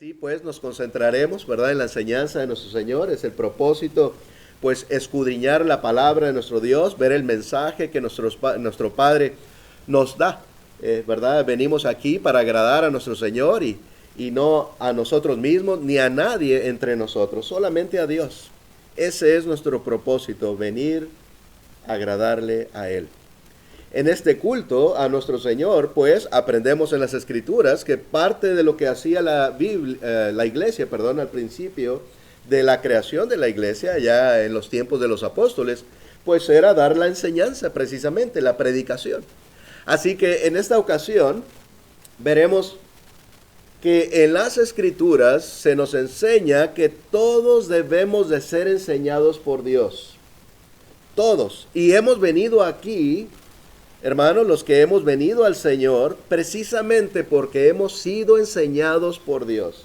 Sí, pues nos concentraremos, ¿verdad?, en la enseñanza de nuestro Señor. Es el propósito, pues, escudriñar la palabra de nuestro Dios, ver el mensaje que nuestro Padre nos da, ¿verdad? Venimos aquí para agradar a nuestro Señor y no a nosotros mismos ni a nadie entre nosotros, solamente a Dios. Ese es nuestro propósito, venir a agradarle a Él. En este culto a nuestro Señor, pues aprendemos en las Escrituras que parte de lo que hacía la iglesia, al principio de la creación de la iglesia, ya en los tiempos de los apóstoles, pues era dar la enseñanza precisamente, la predicación. Así que en esta ocasión veremos que en las Escrituras se nos enseña que todos debemos de ser enseñados por Dios. Todos. Y hemos venido aquí, hermanos, los que hemos venido al Señor, precisamente porque hemos sido enseñados por Dios.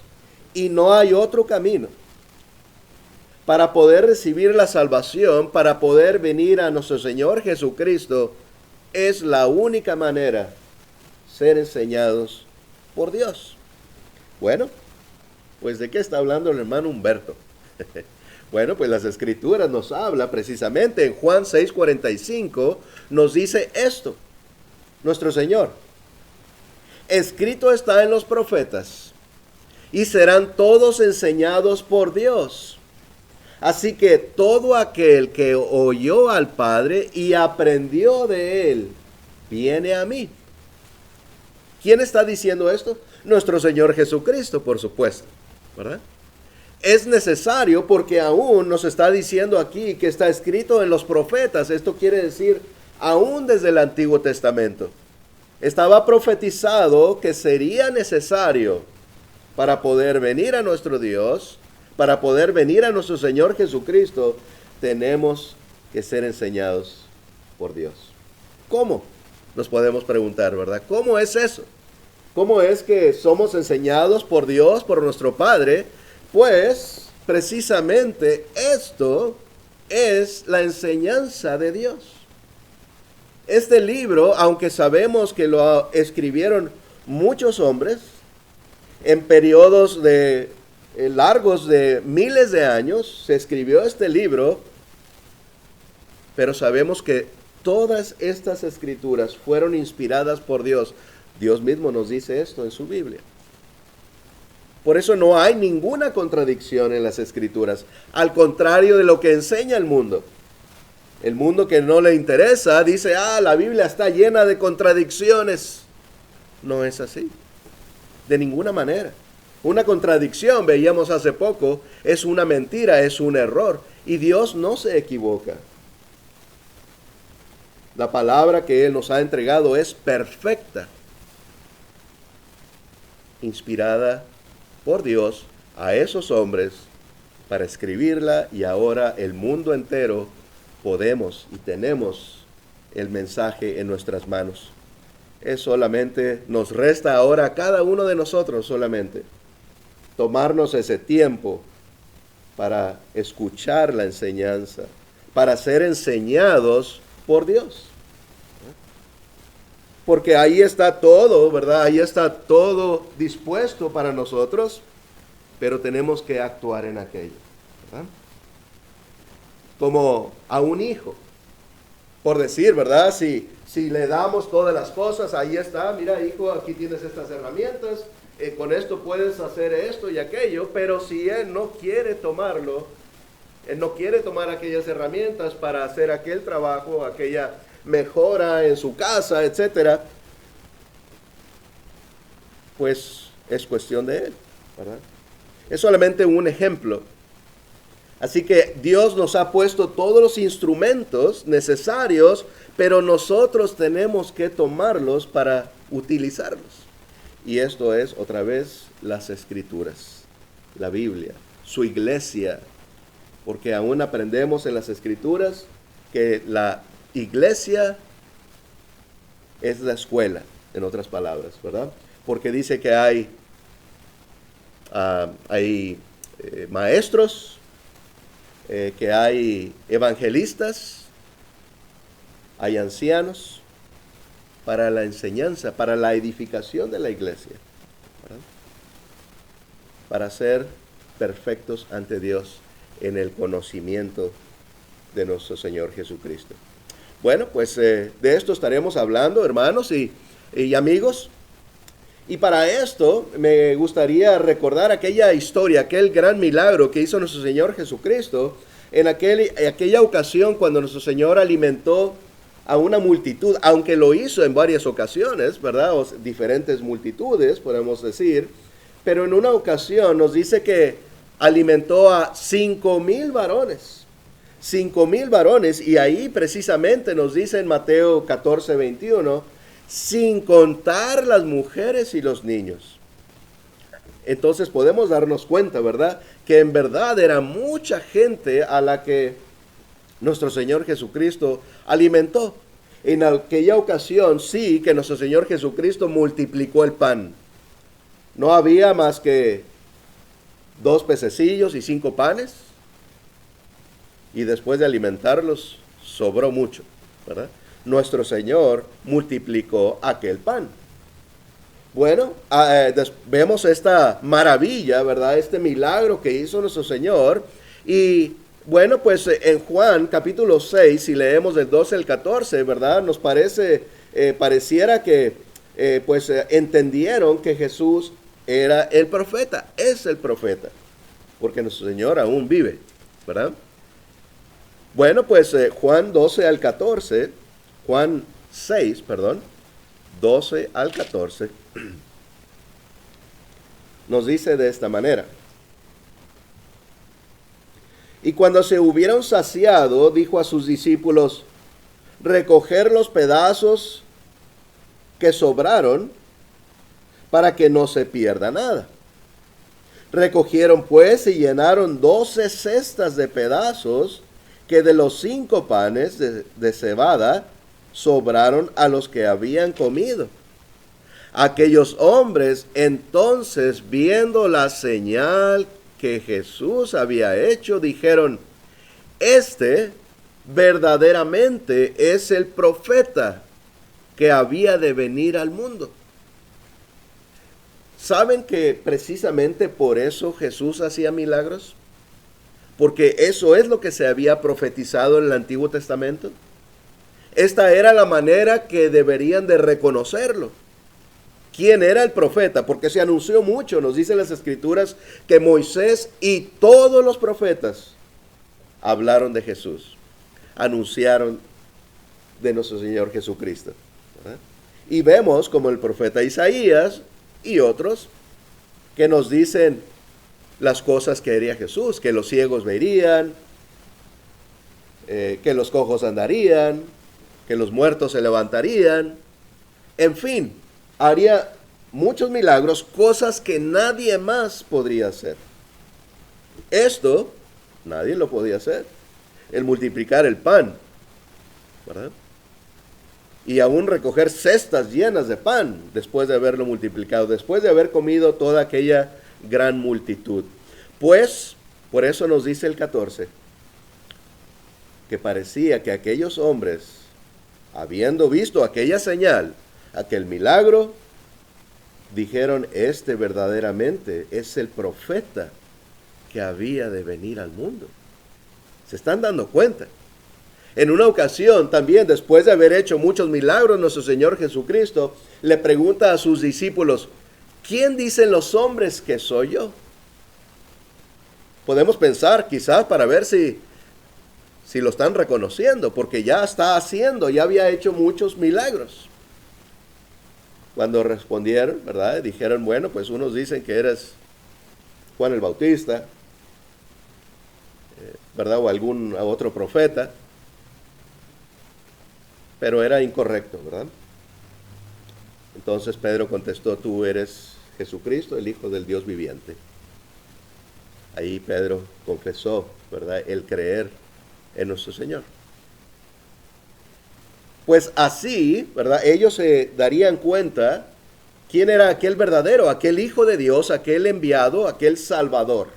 Y no hay otro camino. Para poder recibir la salvación, para poder venir a nuestro Señor Jesucristo, es la única manera, ser enseñados por Dios. Bueno, pues ¿de qué está hablando el hermano Humberto? Bueno, pues las Escrituras nos habla precisamente en Juan 6:45, nos dice esto, nuestro Señor. Escrito está en los profetas, y serán todos enseñados por Dios. Así que todo aquel que oyó al Padre y aprendió de Él, viene a mí. ¿Quién está diciendo esto? Nuestro Señor Jesucristo, por supuesto, ¿verdad? Es necesario porque aún nos está diciendo aquí que está escrito en los profetas. Esto quiere decir aún desde el Antiguo Testamento. Estaba profetizado que sería necesario para poder venir a nuestro Dios, para poder venir a nuestro Señor Jesucristo, tenemos que ser enseñados por Dios. ¿Cómo? Nos podemos preguntar, ¿verdad? ¿Cómo es eso? ¿Cómo es que somos enseñados por Dios, por nuestro Padre? Pues precisamente esto es la enseñanza de Dios. Este libro, aunque sabemos que lo escribieron muchos hombres en periodos largos de miles de años, se escribió este libro, pero sabemos que todas estas escrituras fueron inspiradas por Dios. Dios mismo nos dice esto en su Biblia. Por eso no hay ninguna contradicción en las Escrituras, al contrario de lo que enseña el mundo. El mundo que no le interesa dice, la Biblia está llena de contradicciones. No es así, de ninguna manera. Una contradicción, veíamos hace poco, es una mentira, es un error. Y Dios no se equivoca. La palabra que Él nos ha entregado es perfecta, inspirada por Dios a esos hombres para escribirla, y ahora el mundo entero podemos y tenemos el mensaje en nuestras manos. Es solamente, nos resta ahora a cada uno de nosotros solamente tomarnos ese tiempo para escuchar la enseñanza, para ser enseñados por Dios. Porque ahí está todo, ¿verdad? Ahí está todo dispuesto para nosotros, pero tenemos que actuar en aquello, ¿verdad? Como a un hijo, por decir, ¿verdad? Si le damos todas las cosas, ahí está, mira hijo, aquí tienes estas herramientas, con esto puedes hacer esto y aquello, pero si él no quiere tomarlo, él no quiere tomar aquellas herramientas para hacer aquel trabajo, aquella mejora en su casa, etcétera, pues es cuestión de él, ¿verdad? Es solamente un ejemplo. Así que Dios nos ha puesto todos los instrumentos necesarios, pero nosotros tenemos que tomarlos para utilizarlos. Y esto es otra vez las Escrituras, la Biblia, su iglesia, porque aún aprendemos en las Escrituras que la iglesia es la escuela, en otras palabras, ¿verdad? Porque dice que hay maestros, que hay evangelistas, hay ancianos para la enseñanza, para la edificación de la iglesia, ¿verdad? para ser perfectos ante Dios en el conocimiento de nuestro Señor Jesucristo. Bueno, pues de esto estaremos hablando, hermanos y amigos. Y para esto me gustaría recordar aquella historia, aquel gran milagro que hizo nuestro Señor Jesucristo en aquella ocasión cuando nuestro Señor alimentó a una multitud, aunque lo hizo en varias ocasiones, ¿verdad? O diferentes multitudes, podemos decir, pero en una ocasión nos dice que alimentó a 5,000 varones. 5,000 varones, y ahí precisamente nos dice en Mateo 14:21, sin contar las mujeres y los niños. Entonces podemos darnos cuenta, ¿verdad?, que en verdad era mucha gente a la que nuestro Señor Jesucristo alimentó. En aquella ocasión sí que nuestro Señor Jesucristo multiplicó el pan. No había más que 2 pececillos y 5 panes. Y después de alimentarlos, sobró mucho, ¿verdad? Nuestro Señor multiplicó aquel pan. Bueno, vemos esta maravilla, ¿verdad? Este milagro que hizo nuestro Señor. Y bueno, pues en Juan capítulo 6, si leemos del 12 al 14, ¿verdad? Nos pareciera que entendieron que Jesús era el profeta, es el profeta, porque nuestro Señor aún vive, ¿verdad? Bueno, pues Juan 12 al 14, Juan 6, perdón, 12 al 14, nos dice de esta manera. Y cuando se hubieron saciado, dijo a sus discípulos, recoger los pedazos que sobraron para que no se pierda nada. Recogieron pues y llenaron 12 cestas de pedazos que de los 5 panes de cebada sobraron a los que habían comido. Aquellos hombres entonces, viendo la señal que Jesús había hecho, dijeron, este verdaderamente es el profeta que había de venir al mundo. ¿Saben que precisamente por eso Jesús hacía milagros? Porque eso es lo que se había profetizado en el Antiguo Testamento. Esta era la manera que deberían de reconocerlo. ¿Quién era el profeta? Porque se anunció mucho, nos dicen las Escrituras, que Moisés y todos los profetas hablaron de Jesús, anunciaron de nuestro Señor Jesucristo, ¿verdad? Y vemos como el profeta Isaías y otros que nos dicen las cosas que haría Jesús, que los ciegos verían, que los cojos andarían, que los muertos se levantarían, en fin, haría muchos milagros, cosas que nadie más podría hacer. Esto nadie lo podía hacer, el multiplicar el pan, ¿verdad? Y aún recoger cestas llenas de pan después de haberlo multiplicado, después de haber comido toda aquella gran multitud. Pues, por eso nos dice el 14, que parecía que aquellos hombres, habiendo visto aquella señal, aquel milagro, dijeron, este verdaderamente es el profeta que había de venir al mundo. ¿Se están dando cuenta? En una ocasión también, después de haber hecho muchos milagros, nuestro Señor Jesucristo le pregunta a sus discípulos, ¿quién dicen los hombres que soy yo? Podemos pensar quizás para ver si lo están reconociendo, porque ya está haciendo, ya había hecho muchos milagros. Cuando respondieron, ¿verdad? Dijeron, bueno, pues unos dicen que eres Juan el Bautista, ¿verdad? O algún otro profeta. Pero era incorrecto, ¿verdad? Entonces Pedro contestó, tú eres Jesucristo, el Hijo del Dios viviente. Ahí Pedro confesó, ¿verdad?, el creer en nuestro Señor. Pues así, ¿verdad?, ellos se darían cuenta quién era aquel verdadero, aquel Hijo de Dios, aquel enviado, aquel Salvador.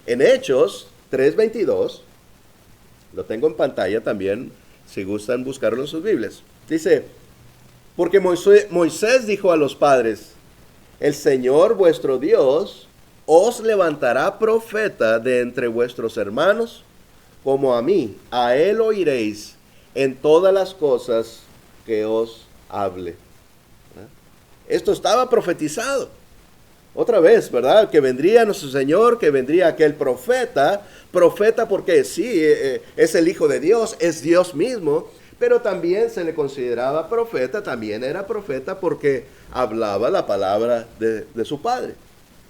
En Hechos 3:22, lo tengo en pantalla también, si gustan buscarlo en sus Biblias. Dice, porque Moisés dijo a los padres, el Señor vuestro Dios os levantará profeta de entre vuestros hermanos, como a mí. A él oiréis en todas las cosas que os hable. Esto estaba profetizado. Otra vez, ¿verdad? Que vendría nuestro Señor, que vendría aquel profeta. Profeta porque sí, es el Hijo de Dios, es Dios mismo. Pero también se le consideraba profeta, también era profeta porque hablaba la palabra de su Padre.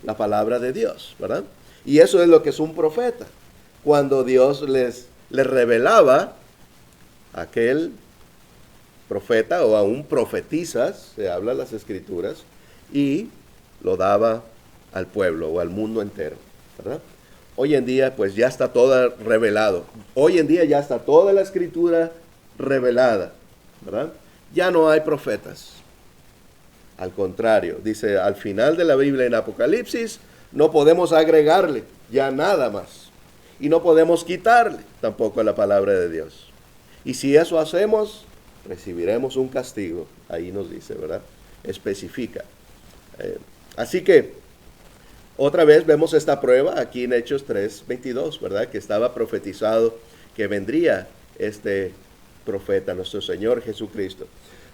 La palabra de Dios, ¿verdad? Y eso es lo que es un profeta. Cuando Dios les revelaba a aquel profeta o aún profetizas, se habla en las escrituras, y lo daba al pueblo o al mundo entero, ¿verdad? Hoy en día pues ya está todo revelado. Hoy en día ya está toda la escritura revelada, ¿verdad? Ya no hay profetas. Al contrario, dice al final de la Biblia en Apocalipsis, no podemos agregarle ya nada más. Y no podemos quitarle tampoco a la palabra de Dios. Y si eso hacemos, recibiremos un castigo. Ahí nos dice, ¿verdad? Especifica. Así que, otra vez vemos esta prueba aquí en Hechos 3:22, ¿verdad? Que estaba profetizado que vendría este profeta, nuestro Señor Jesucristo.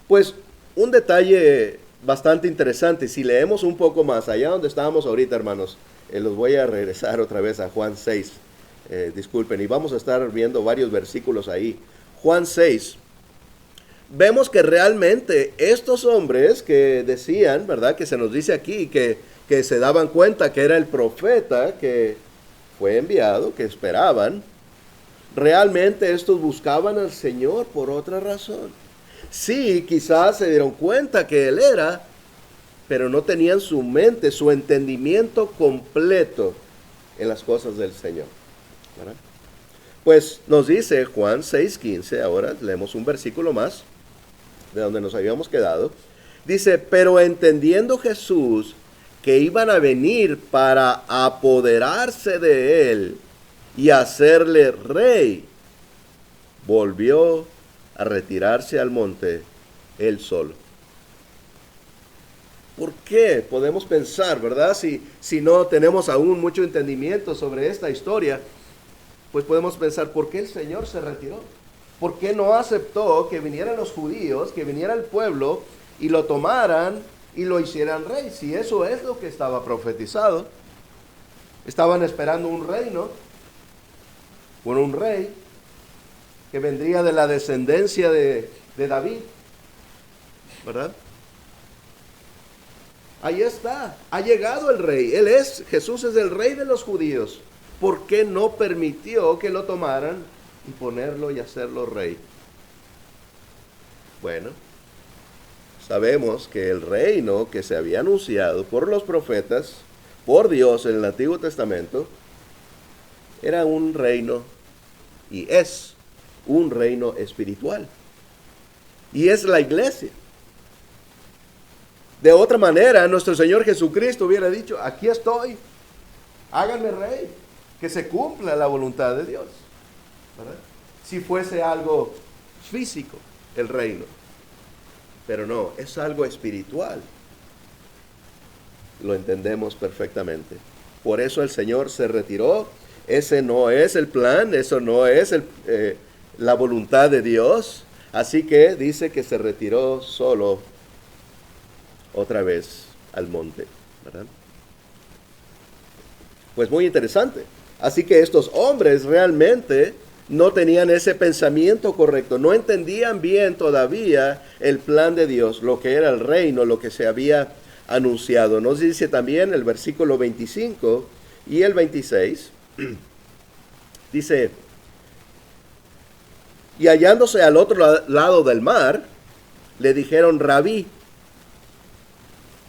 Pues, un detalle bastante interesante, si leemos un poco más, allá donde estábamos ahorita, hermanos, los voy a regresar otra vez a Juan 6, disculpen, y vamos a estar viendo varios versículos ahí. Juan 6, vemos que realmente estos hombres que decían, ¿verdad? Que se nos dice aquí, que se daban cuenta que era el profeta que fue enviado, que esperaban, realmente estos buscaban al Señor por otra razón. Sí, quizás se dieron cuenta que Él era, pero no tenían su mente, su entendimiento completo en las cosas del Señor, ¿verdad? Pues nos dice Juan 6:15, ahora leemos un versículo más, de donde nos habíamos quedado. Dice, pero entendiendo Jesús que iban a venir para apoderarse de Él y hacerle rey, volvió a retirarse al monte él solo. ¿Por qué? Podemos pensar, ¿verdad? Si no tenemos aún mucho entendimiento sobre esta historia, pues podemos pensar, ¿por qué el Señor se retiró? ¿Por qué no aceptó que vinieran los judíos, que viniera el pueblo y lo tomaran y lo hicieran rey? Si eso es lo que estaba profetizado. Estaban esperando un reino, con un rey, que vendría de la descendencia de David, ¿verdad? Ahí está, ha llegado el rey, Jesús es el rey de los judíos. ¿Por qué no permitió que lo tomaran y ponerlo y hacerlo rey? Bueno, sabemos que el reino que se había anunciado por los profetas, por Dios en el Antiguo Testamento, era un reino y es un reino espiritual. Y es la iglesia. De otra manera, nuestro Señor Jesucristo hubiera dicho, aquí estoy, háganme rey, que se cumpla la voluntad de Dios, ¿verdad? Si fuese algo físico, el reino. Pero no, es algo espiritual. Lo entendemos perfectamente. Por eso el Señor se retiró. Ese no es el plan, eso no es la voluntad de Dios. Así que dice que se retiró solo otra vez al monte, ¿verdad? Pues muy interesante. Así que estos hombres realmente no tenían ese pensamiento correcto, no entendían bien todavía el plan de Dios, lo que era el reino, lo que se había anunciado. Nos dice también el versículo 25 y el 26, dice, y hallándose al otro lado del mar, le dijeron, Rabí,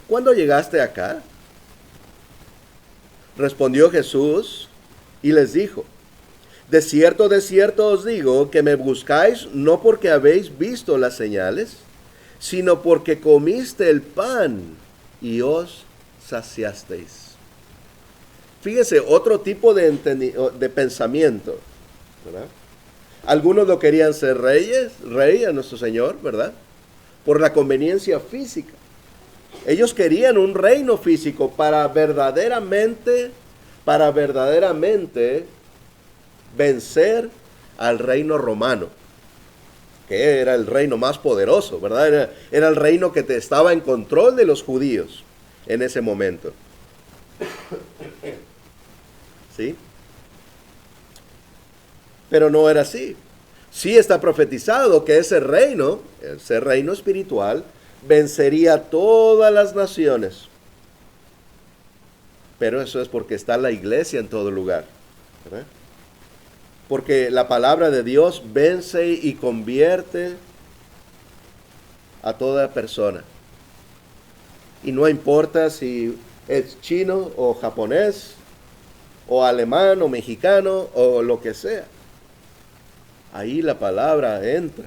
¿cuándo llegaste acá? Respondió Jesús y les dijo, de cierto os digo que me buscáis no porque habéis visto las señales, sino porque comiste el pan y os saciasteis. Fíjese, otro tipo de pensamiento, ¿verdad? Algunos lo querían ser rey a nuestro Señor, ¿verdad? Por la conveniencia física. Ellos querían un reino físico para verdaderamente vencer al reino romano, que era el reino más poderoso, ¿verdad? Era el reino que estaba en control de los judíos en ese momento. ¿Sí? Pero no era así. Sí está profetizado que ese reino espiritual, vencería a todas las naciones. Pero eso es porque está la iglesia en todo lugar, ¿verdad? Porque la palabra de Dios vence y convierte a toda persona. Y no importa si es chino o japonés, o alemán o mexicano, o lo que sea. Ahí la palabra entra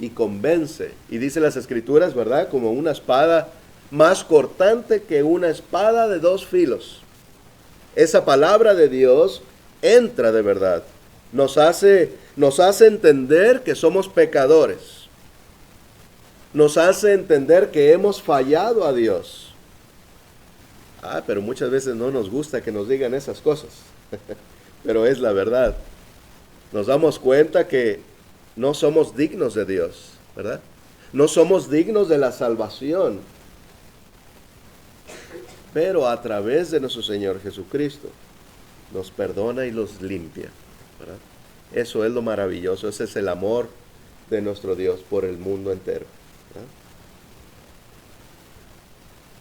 y convence. Y dice las Escrituras, ¿verdad? Como una espada más cortante que una espada de dos filos. Esa palabra de Dios entra de verdad. Nos hace entender que somos pecadores. Nos hace entender que hemos fallado a Dios. Pero muchas veces no nos gusta que nos digan esas cosas. Pero es la verdad. Nos damos cuenta que no somos dignos de Dios, ¿verdad? No somos dignos de la salvación. Pero a través de nuestro Señor Jesucristo nos perdona y los limpia, ¿verdad? Eso es lo maravilloso, ese es el amor de nuestro Dios por el mundo entero, ¿verdad?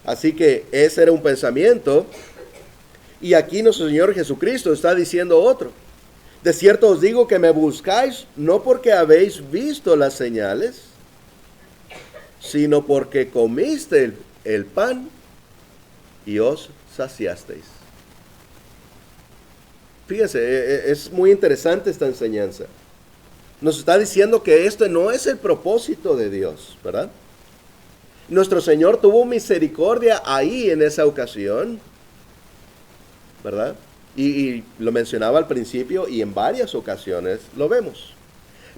Así que ese era un pensamiento, y aquí nuestro Señor Jesucristo está diciendo otro. De cierto os digo que me buscáis no porque habéis visto las señales, sino porque comiste el pan y os saciasteis. Fíjense, es muy interesante esta enseñanza. Nos está diciendo que esto no es el propósito de Dios, ¿verdad? Nuestro Señor tuvo misericordia ahí en esa ocasión, ¿verdad? Y lo mencionaba al principio y en varias ocasiones lo vemos.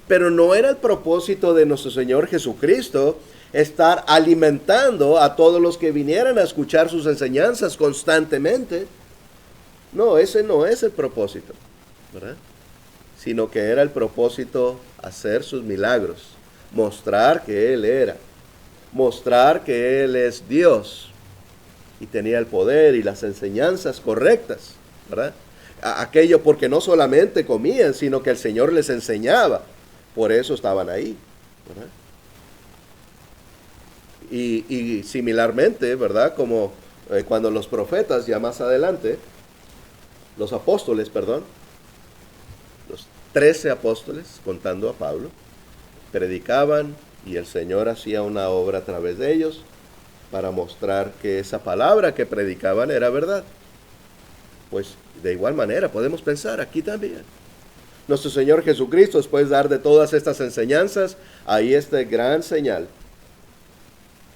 Pero no era el propósito de nuestro Señor Jesucristo estar alimentando a todos los que vinieran a escuchar sus enseñanzas constantemente. No, ese no es el propósito, ¿verdad? Sino que era el propósito hacer sus milagros, mostrar que Él era, mostrar que Él es Dios y tenía el poder y las enseñanzas correctas, ¿verdad? Aquello porque no solamente comían, sino que el Señor les enseñaba, por eso estaban ahí, ¿verdad? Y similarmente, ¿verdad? Como cuando los profetas, ya más adelante, los apóstoles, los 13 apóstoles, contando a Pablo, predicaban y el Señor hacía una obra a través de ellos para mostrar que esa palabra que predicaban era verdad. Pues de igual manera podemos pensar aquí también. Nuestro Señor Jesucristo, después de dar de todas estas enseñanzas, ahí esta gran señal.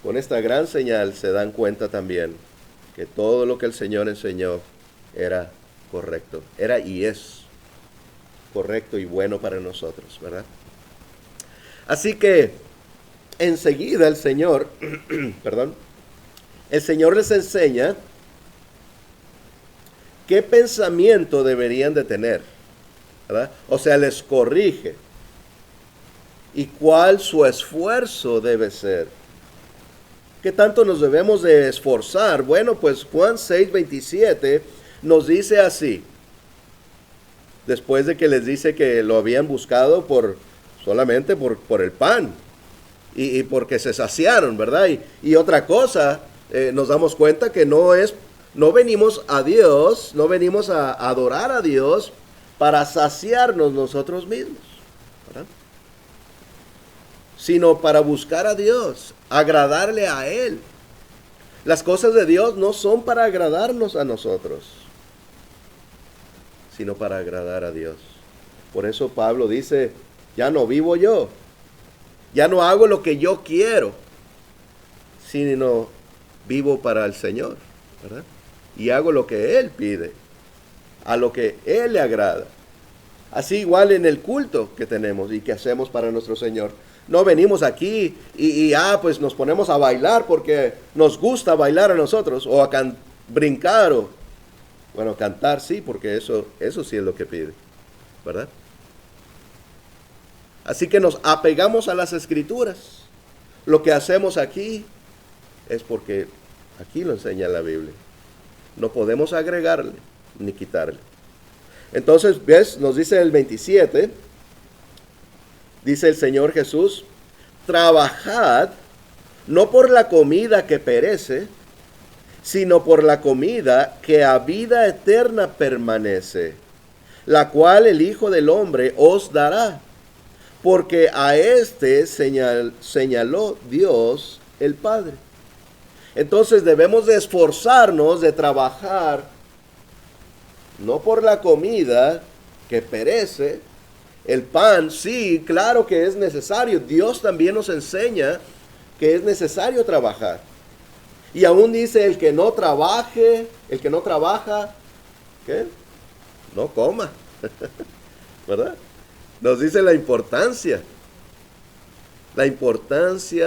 Con esta gran señal se dan cuenta también que todo lo que el Señor enseñó era correcto, era y es correcto y bueno para nosotros, ¿verdad? Así que enseguida el Señor, el Señor les enseña qué pensamiento deberían de tener, ¿verdad? O sea, les corrige y cuál su esfuerzo debe ser. ¿Qué tanto nos debemos de esforzar? Bueno, pues Juan 6:27 nos dice así, después de que les dice que lo habían buscado solamente por el pan y porque se saciaron, ¿verdad? Y otra cosa, nos damos cuenta que no venimos a Dios, no venimos a adorar a Dios para saciarnos nosotros mismos, ¿verdad? Sino para buscar a Dios, agradarle a Él. Las cosas de Dios no son para agradarnos a nosotros, sino para agradar a Dios. Por eso Pablo dice, ya no vivo yo, ya no hago lo que yo quiero, sino vivo para el Señor, ¿verdad? Y hago lo que Él pide, a lo que Él le agrada. Así igual en el culto que tenemos y que hacemos para nuestro Señor. No venimos aquí pues nos ponemos a bailar porque nos gusta bailar a nosotros, o a brincar, o bueno, cantar sí, porque eso sí es lo que pide, ¿verdad? Así que nos apegamos a las escrituras. Lo que hacemos aquí es porque aquí lo enseña la Biblia. No podemos agregarle ni quitarle. Entonces, ¿ves? Nos dice el 27, dice el Señor Jesús, trabajad no por la comida que perece, sino por la comida que a vida eterna permanece, la cual el Hijo del Hombre os dará, porque a este señaló Dios el Padre. Entonces debemos de esforzarnos, de trabajar, no por la comida que perece. El pan, sí, claro que es necesario. Dios también nos enseña que es necesario trabajar. Y aún dice, el que no trabaja, ¿qué? No coma. ¿Verdad? Nos dice la importancia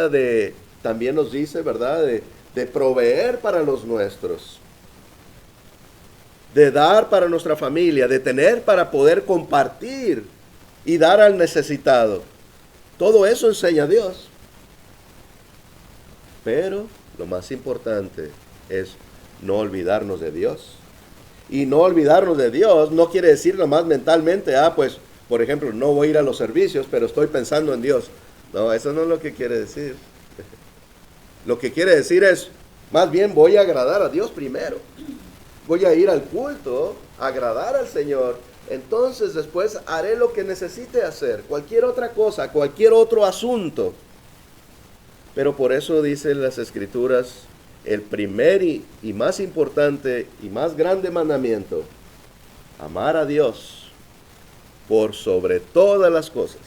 de, también nos dice, ¿verdad? De proveer para los nuestros, de dar para nuestra familia, de tener para poder compartir y dar al necesitado. Todo eso enseña Dios. Pero lo más importante es no olvidarnos de Dios. Y no olvidarnos de Dios no quiere decir nomás mentalmente, pues, por ejemplo, no voy a ir a los servicios, pero estoy pensando en Dios. No, eso no es lo que quiere decir. Lo que quiere decir es, más bien voy a agradar a Dios primero. Voy a ir al culto, a agradar al Señor. Entonces después haré lo que necesite hacer, cualquier otra cosa, cualquier otro asunto. Pero por eso dicen las Escrituras, el primer y más importante y más grande mandamiento, amar a Dios por sobre todas las cosas.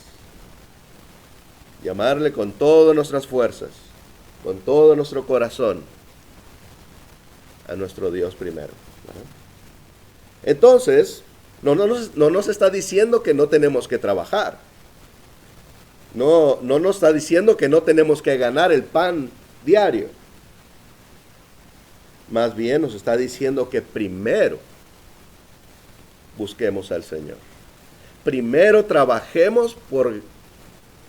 Y amarle con todas nuestras fuerzas, con todo nuestro corazón, a nuestro Dios primero. Entonces, no nos está diciendo que no tenemos que trabajar. No nos está diciendo que no tenemos que ganar el pan diario. Más bien nos está diciendo que primero busquemos al Señor. Primero trabajemos por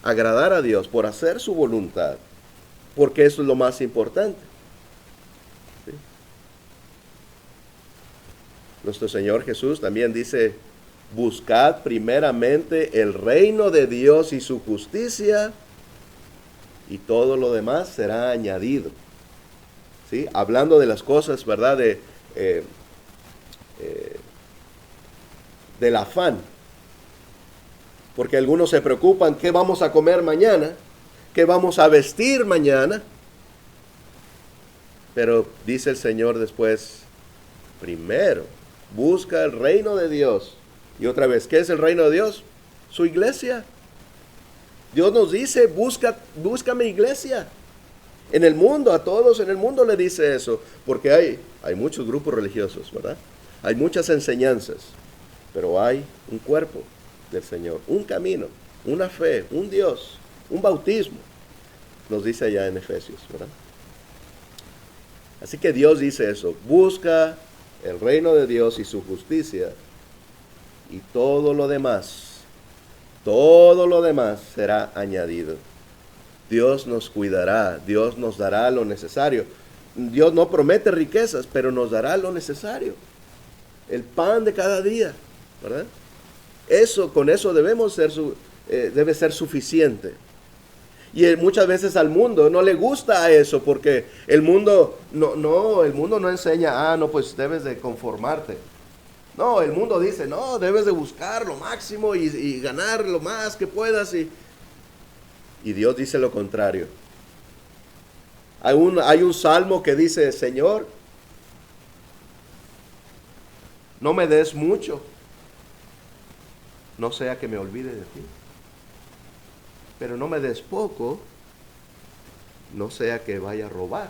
agradar a Dios, por hacer su voluntad, porque eso es lo más importante. ¿Sí? Nuestro Señor Jesús también dice, buscad primeramente el reino de Dios y su justicia, y todo lo demás será añadido. ¿Sí? Hablando de las cosas, ¿verdad? Del afán. Porque algunos se preocupan, ¿qué vamos a comer mañana? ¿Qué vamos a vestir mañana? Pero dice el Señor después, primero, busca el reino de Dios. Y otra vez, ¿qué es el reino de Dios? Su iglesia. Dios nos dice, busca mi iglesia. En el mundo, a todos en el mundo le dice eso, porque hay muchos grupos religiosos, ¿verdad? Hay muchas enseñanzas, pero hay un cuerpo del Señor, un camino, una fe, un Dios, un bautismo, nos dice allá en Efesios, ¿verdad? Así que Dios dice eso, busca el reino de Dios y su justicia, y todo lo demás será añadido. Dios nos cuidará, Dios nos dará lo necesario. Dios no promete riquezas, pero nos dará lo necesario. El pan de cada día, ¿verdad? Con eso debe ser suficiente. Y muchas veces al mundo no le gusta eso, porque el mundo no enseña, no, pues debes de conformarte. No, el mundo dice, no, debes de buscar lo máximo y ganar lo más que puedas. Y Dios dice lo contrario. Hay un salmo que dice, Señor, no me des mucho, no sea que me olvide de ti. Pero no me des poco, no sea que vaya a robar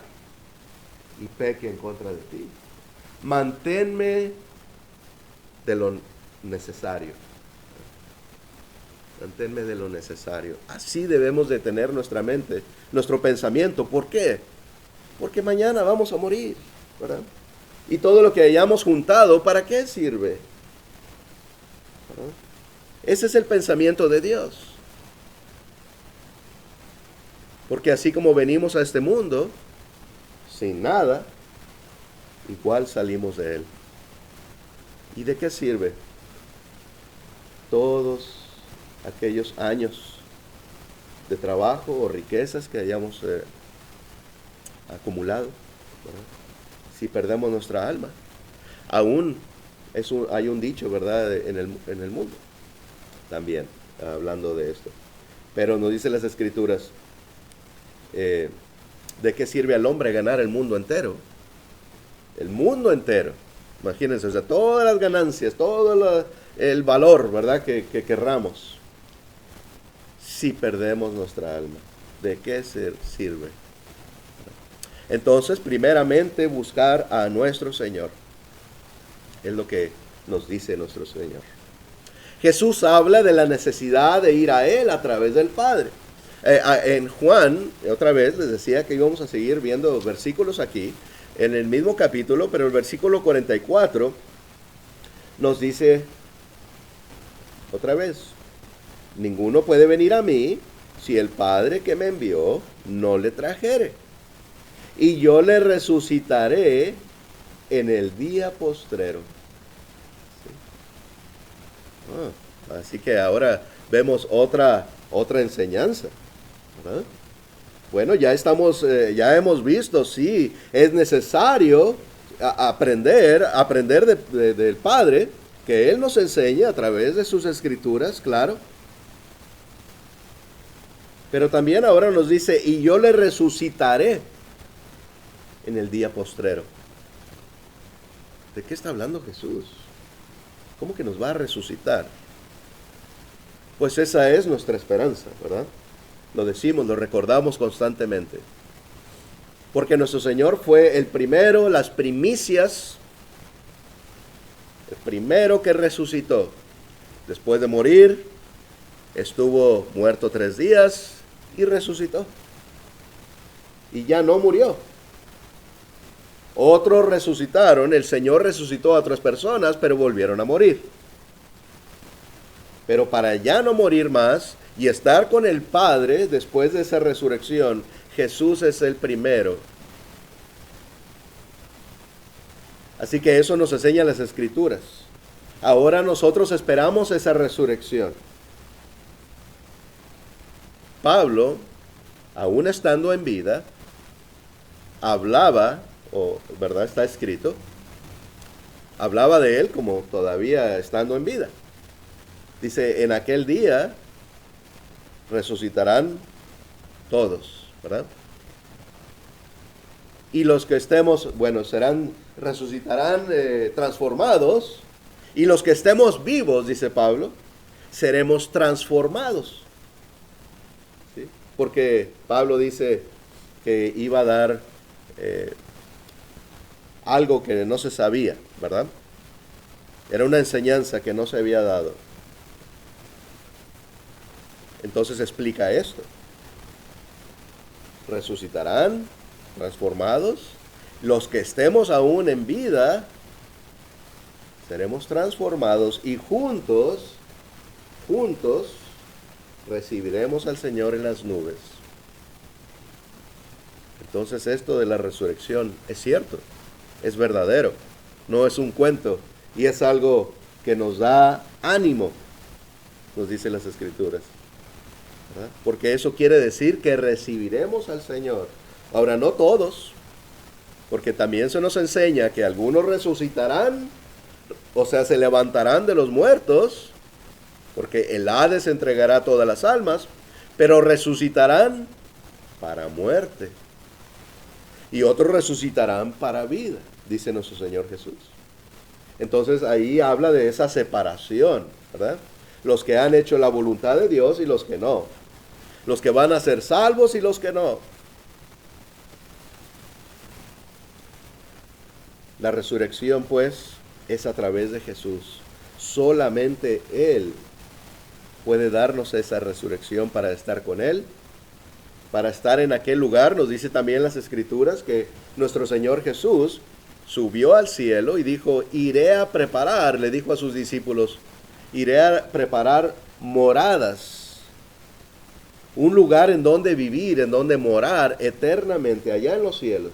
y peque en contra de ti. Manténme de lo necesario. manténme de lo necesario. Así debemos de tener nuestra mente, nuestro pensamiento. ¿Por qué? Porque mañana vamos a morir, ¿verdad? Y todo lo que hayamos juntado, ¿para qué sirve? ¿Verdad? Ese es el pensamiento de Dios. Porque así como venimos a este mundo, sin nada, igual salimos de él. ¿Y de qué sirve todos aquellos años de trabajo o riquezas que hayamos acumulado, ¿verdad? Si perdemos nuestra alma? Aún hay un dicho, ¿verdad?, en el mundo también, hablando de esto. Pero nos dice las Escrituras, ¿de qué sirve al hombre ganar el mundo entero? El mundo entero. Imagínense, o sea, todas las ganancias, todo el valor, ¿verdad?, que querramos. Si perdemos nuestra alma, ¿de qué sirve? Entonces, primeramente, buscar a nuestro Señor. Es lo que nos dice nuestro Señor. Jesús habla de la necesidad de ir a Él a través del Padre. En Juan, otra vez les decía que íbamos a seguir viendo versículos aquí, en el mismo capítulo, pero el versículo 44 nos dice otra vez: ninguno puede venir a mí si el Padre que me envió no le trajere, y yo le resucitaré en el día postrero. ¿Sí? Así que ahora vemos otra enseñanza, ¿verdad? Bueno, ya hemos visto, sí, es necesario aprender del Padre, que Él nos enseña a través de sus Escrituras, claro. Pero también ahora nos dice, y yo le resucitaré en el día postrero. ¿De qué está hablando Jesús? ¿Cómo que nos va a resucitar? Pues esa es nuestra esperanza, ¿verdad? Lo decimos, lo recordamos constantemente. Porque nuestro Señor fue el primero, las primicias, el primero que resucitó. Después de morir, estuvo muerto 3 días y resucitó. Y ya no murió. Otros resucitaron, el Señor resucitó a otras personas, pero volvieron a morir. Pero para ya no morir más y estar con el Padre después de esa resurrección, Jesús es el primero. Así que eso nos enseña las Escrituras. Ahora nosotros esperamos esa resurrección. Pablo, aún estando en vida, hablaba, ¿verdad? Está escrito, hablaba de él como todavía estando en vida. Dice, en aquel día resucitarán todos, ¿verdad? Y los que estemos, bueno, resucitarán transformados, y los que estemos vivos, dice Pablo, seremos transformados. ¿Sí? Porque Pablo dice que iba a dar algo que no se sabía, ¿verdad? Era una enseñanza que no se había dado. Entonces explica esto. Resucitarán, transformados. Los que estemos aún en vida, seremos transformados y juntos, recibiremos al Señor en las nubes. Entonces esto de la resurrección es cierto, es verdadero, no es un cuento y es algo que nos da ánimo, nos dicen las Escrituras. ¿Verdad? Porque eso quiere decir que recibiremos al Señor. Ahora, no todos, porque también se nos enseña que algunos resucitarán, o sea, se levantarán de los muertos, porque el Hades entregará todas las almas, pero resucitarán para muerte. Y otros resucitarán para vida, dice nuestro Señor Jesús. Entonces ahí habla de esa separación, ¿verdad? Los que han hecho la voluntad de Dios y los que no. Los que van a ser salvos y los que no. La resurrección, pues, es a través de Jesús. Solamente Él puede darnos esa resurrección para estar con Él, para estar en aquel lugar. Nos dice también las Escrituras que nuestro Señor Jesús subió al cielo y dijo, iré a preparar, le dijo a sus discípulos, iré a preparar moradas, un lugar en donde vivir, en donde morar eternamente, allá en los cielos,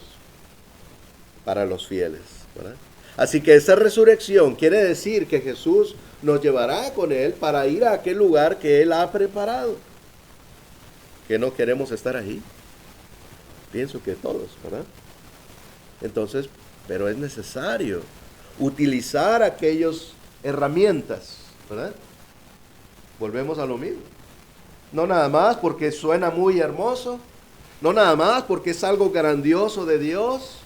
para los fieles, ¿verdad? Así que esa resurrección quiere decir que Jesús nos llevará con Él para ir a aquel lugar que Él ha preparado. ¿Que no queremos estar ahí? Pienso que todos, ¿verdad? Entonces, pero es necesario utilizar aquellas herramientas, ¿verdad? Volvemos a lo mismo. No nada más porque suena muy hermoso, no nada más porque es algo grandioso de Dios,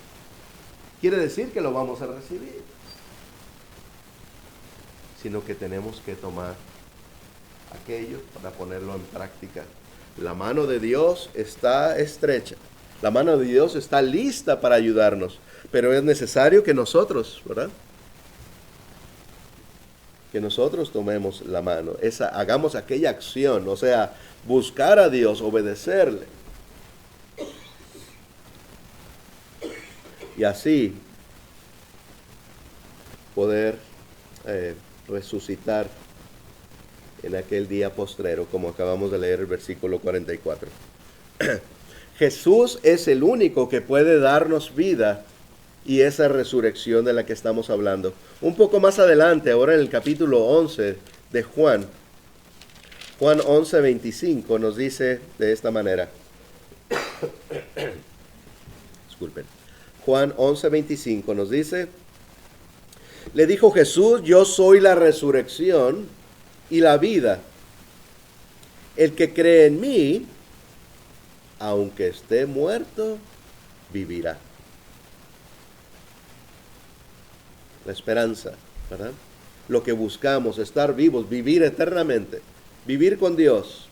quiere decir que lo vamos a recibir, sino que tenemos que tomar aquello para ponerlo en práctica. La mano de Dios está estrecha, la mano de Dios está lista para ayudarnos, pero es necesario que nosotros, ¿verdad? Que nosotros tomemos la mano, hagamos aquella acción, o sea, buscar a Dios, obedecerle. Y así poder resucitar en aquel día postrero, como acabamos de leer el versículo 44. Jesús es el único que puede darnos vida y esa resurrección de la que estamos hablando. Un poco más adelante, ahora en el capítulo 11 de Juan 11, 25 nos dice de esta manera. Disculpen. Juan 11, 25 nos dice, le dijo Jesús, yo soy la resurrección y la vida. El que cree en mí, aunque esté muerto, vivirá. La esperanza, ¿verdad? Lo que buscamos, estar vivos, vivir eternamente, vivir con Dios.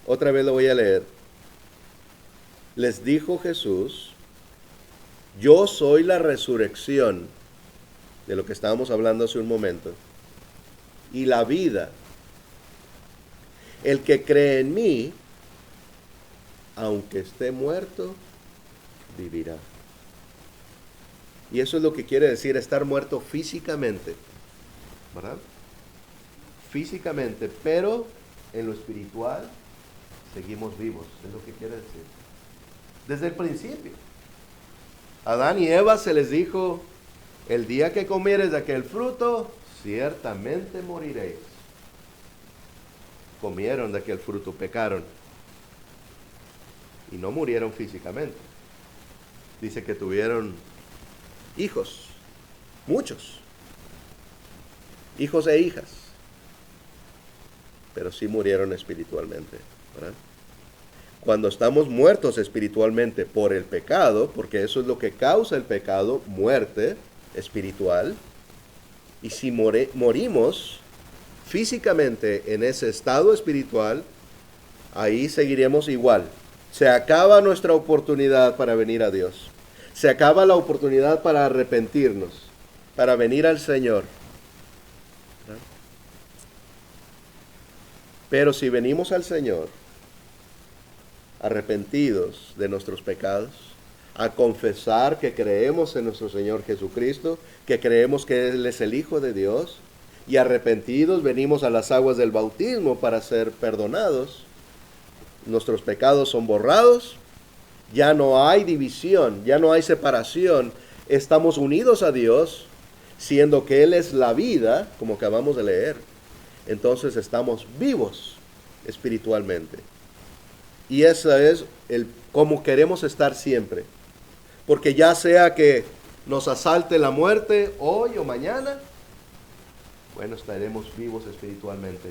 Otra vez lo voy a leer. Les dijo Jesús, yo soy la resurrección, de lo que estábamos hablando hace un momento, y la vida. El que cree en mí, aunque esté muerto, vivirá. Y eso es lo que quiere decir estar muerto físicamente, ¿verdad? Físicamente, pero en lo espiritual seguimos vivos, es lo que quiere decir. Desde el principio, Adán y Eva se les dijo, el día que comieres de aquel fruto, ciertamente moriréis. Comieron de aquel fruto, pecaron, y no murieron físicamente. Dice que tuvieron hijos, muchos, hijos e hijas, pero sí murieron espiritualmente, ¿verdad? Cuando estamos muertos espiritualmente por el pecado, porque eso es lo que causa el pecado, muerte espiritual, y si morimos físicamente en ese estado espiritual, ahí seguiremos igual. Se acaba nuestra oportunidad para venir a Dios. Se acaba la oportunidad para arrepentirnos, para venir al Señor. ¿verdad? Pero si venimos al Señor, arrepentidos de nuestros pecados, a confesar que creemos en nuestro Señor Jesucristo, que creemos que Él es el Hijo de Dios, y arrepentidos venimos a las aguas del bautismo para ser perdonados, nuestros pecados son borrados, ya no hay división, ya no hay separación, estamos unidos a Dios, siendo que Él es la vida, como acabamos de leer, entonces estamos vivos espiritualmente. Y eso es como queremos estar siempre. Porque ya sea que nos asalte la muerte hoy o mañana, bueno, estaremos vivos espiritualmente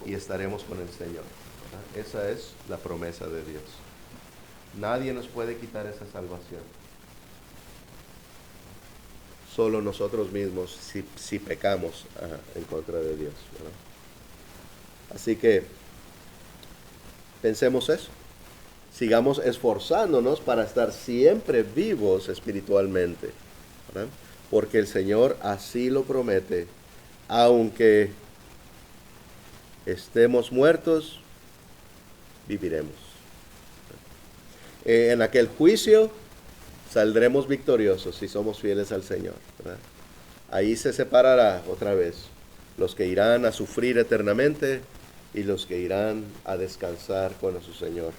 y estaremos con el Señor. ¿verdad? Esa es la promesa de Dios. Nadie nos puede quitar esa salvación. Solo nosotros mismos si pecamos en contra de Dios. ¿verdad? Así que pensemos eso. Sigamos esforzándonos para estar siempre vivos espiritualmente, ¿verdad? Porque el Señor así lo promete aunque estemos muertos, viviremos. En aquel juicio saldremos victoriosos si somos fieles al Señor, ¿verdad? Ahí se separará otra vez los que irán a sufrir eternamente y los que irán a descansar con su Señor.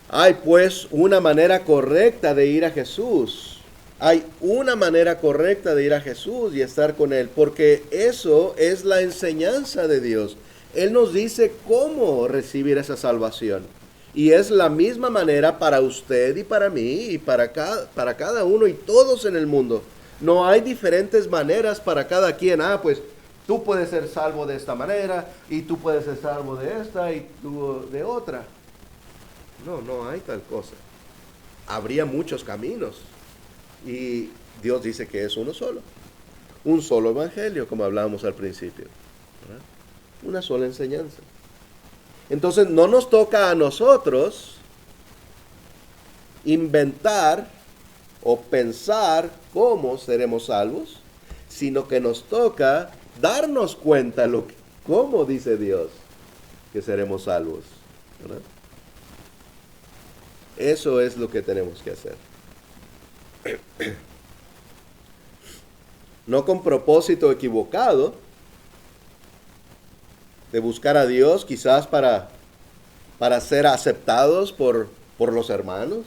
Hay pues una manera correcta de ir a Jesús. Hay una manera correcta de ir a Jesús y estar con Él, porque eso es la enseñanza de Dios. Él nos dice cómo recibir esa salvación. Y es la misma manera para usted y para mí y para cada uno y todos en el mundo. No hay diferentes maneras para cada quien. Pues tú puedes ser salvo de esta manera y tú puedes ser salvo de esta y tú de otra. No hay tal cosa. Habría muchos caminos. Y Dios dice que es uno solo. Un solo evangelio, como hablábamos al principio, ¿verdad? Una sola enseñanza. Entonces no nos toca a nosotros inventar o pensar cómo seremos salvos, sino que nos toca darnos cuenta cómo dice Dios que seremos salvos, ¿verdad? Eso es lo que tenemos que hacer. No con propósito equivocado de buscar a Dios quizás para ser aceptados por los hermanos,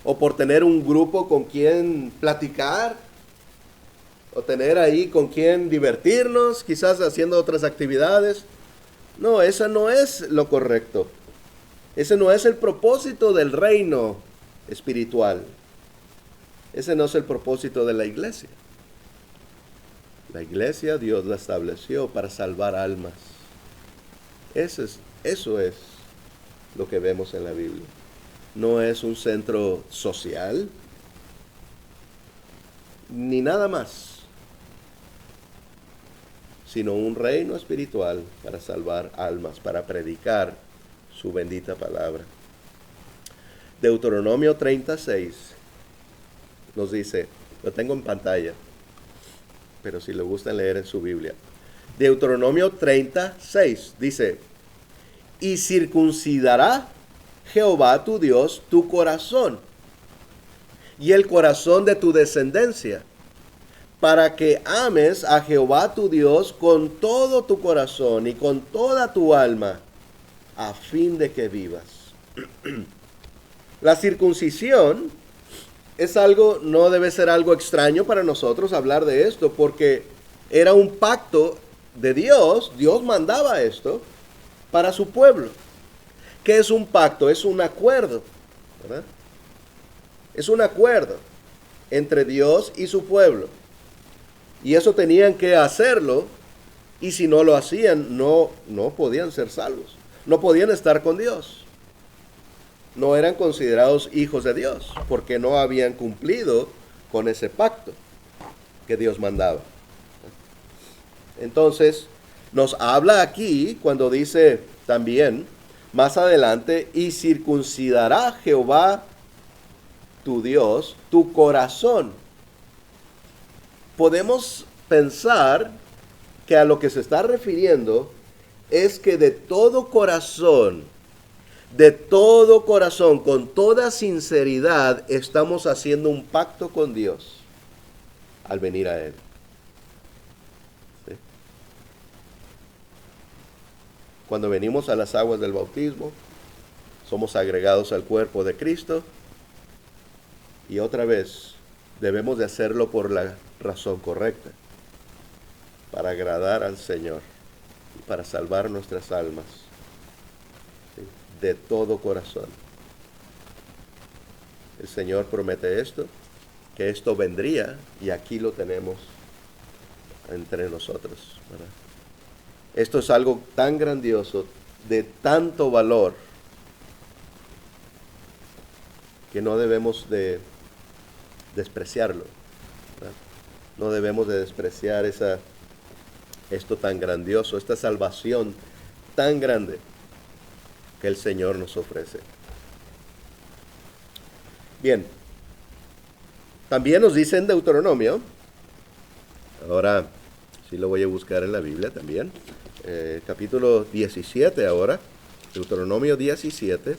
o por tener un grupo con quien platicar, o tener ahí con quien divertirnos, quizás haciendo otras actividades. No, eso no es lo correcto. Ese no es el propósito del reino espiritual. Ese no es el propósito de la iglesia. La iglesia Dios la estableció para salvar almas. Eso es lo que vemos en la Biblia. No es un centro social, ni nada más, sino un reino espiritual para salvar almas, para predicar su bendita palabra. Deuteronomio 36 nos dice, lo tengo en pantalla, pero si le gusta leer en su Biblia. Deuteronomio 36 dice, y circuncidará Jehová tu Dios tu corazón y el corazón de tu descendencia, para que ames a Jehová tu Dios con todo tu corazón y con toda tu alma, a fin de que vivas. La circuncisión no debe ser algo extraño para nosotros hablar de esto, porque era un pacto de Dios. Dios mandaba esto para su pueblo. ¿Qué es un pacto? Es un acuerdo, ¿verdad? Es un acuerdo entre Dios y su pueblo. Y eso tenían que hacerlo, y si no lo hacían, no podían ser salvos. No podían estar con Dios. No eran considerados hijos de Dios, porque no habían cumplido con ese pacto que Dios mandaba. Entonces, nos habla aquí cuando dice también, más adelante, y circuncidará Jehová tu Dios tu corazón. Podemos pensar que a lo que se está refiriendo es que de todo corazón, con toda sinceridad, estamos haciendo un pacto con Dios al venir a Él. ¿Sí? Cuando venimos a las aguas del bautismo, somos agregados al cuerpo de Cristo, y otra vez debemos de hacerlo por la razón correcta, para agradar al Señor y para salvar nuestras almas, ¿sí? De todo corazón. El Señor promete esto, que esto vendría, y aquí lo tenemos entre nosotros, ¿verdad? Esto es algo tan grandioso, de tanto valor, que no debemos de despreciarlo, ¿verdad? No debemos de despreciar esto tan grandioso, esta salvación tan grande que el Señor nos ofrece. Bien, también nos dice en Deuteronomio, ahora, Aquí lo voy a buscar en la Biblia también. Capítulo 17 ahora, Deuteronomio 17,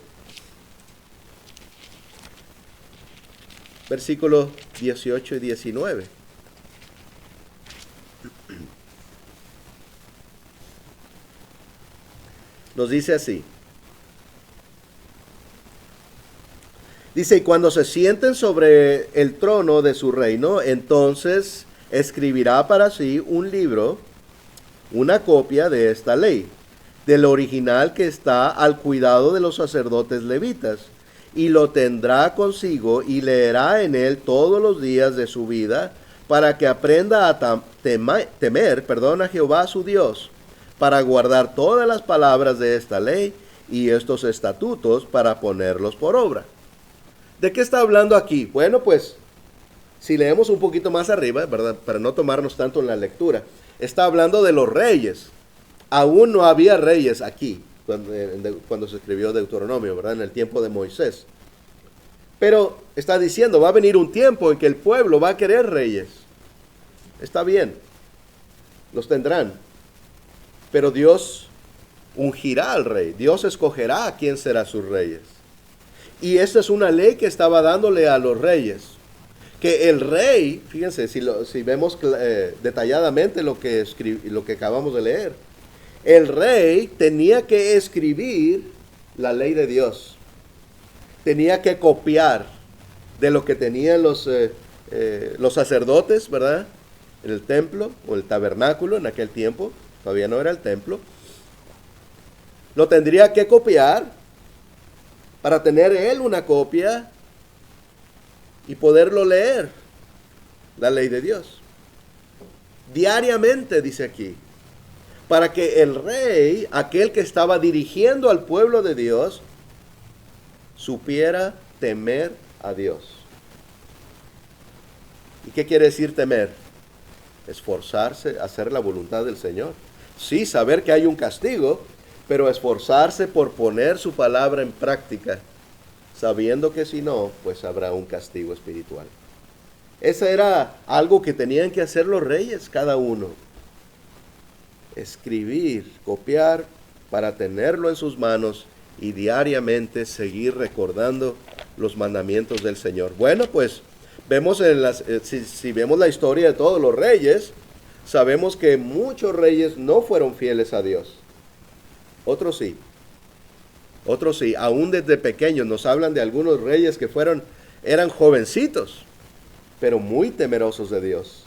versículos 18 y 19. Nos dice así. Dice, y cuando se sienten sobre el trono de su reino, entonces escribirá para sí un libro, una copia de esta ley, del original que está al cuidado de los sacerdotes levitas, y lo tendrá consigo y leerá en él todos los días de su vida, para que aprenda a temer a Jehová su Dios, para guardar todas las palabras de esta ley y estos estatutos para ponerlos por obra. ¿De qué está hablando aquí? Bueno, pues, si leemos un poquito más arriba, ¿verdad? Para no tomarnos tanto en la lectura, está hablando de los reyes. Aún no había reyes aquí, cuando se escribió Deuteronomio, ¿verdad? En el tiempo de Moisés. Pero está diciendo, va a venir un tiempo en que el pueblo va a querer reyes. Está bien, los tendrán. Pero Dios ungirá al rey. Dios escogerá a quién será sus reyes. Y esta es una ley que estaba dándole a los reyes. Que el rey, fíjense, si vemos detalladamente lo que acabamos de leer, el rey tenía que escribir la ley de Dios. Tenía que copiar de lo que tenían los sacerdotes, ¿verdad? En el templo o el tabernáculo en aquel tiempo. Todavía no era el templo. Lo tendría que copiar para tener él una copia y poderlo leer, la ley de Dios. Diariamente, dice aquí, para que el rey, aquel que estaba dirigiendo al pueblo de Dios, supiera temer a Dios. ¿Y qué quiere decir temer? Esforzarse, hacer la voluntad del Señor. Sí, saber que hay un castigo, pero esforzarse por poner su palabra en práctica, sabiendo que si no, pues habrá un castigo espiritual. Eso era algo que tenían que hacer los reyes, cada uno. Escribir, copiar, para tenerlo en sus manos y diariamente seguir recordando los mandamientos del Señor. Bueno, pues vemos si vemos la historia de todos los reyes, sabemos que muchos reyes no fueron fieles a Dios. Otros sí, aún desde pequeños nos hablan de algunos reyes que eran jovencitos, pero muy temerosos de Dios.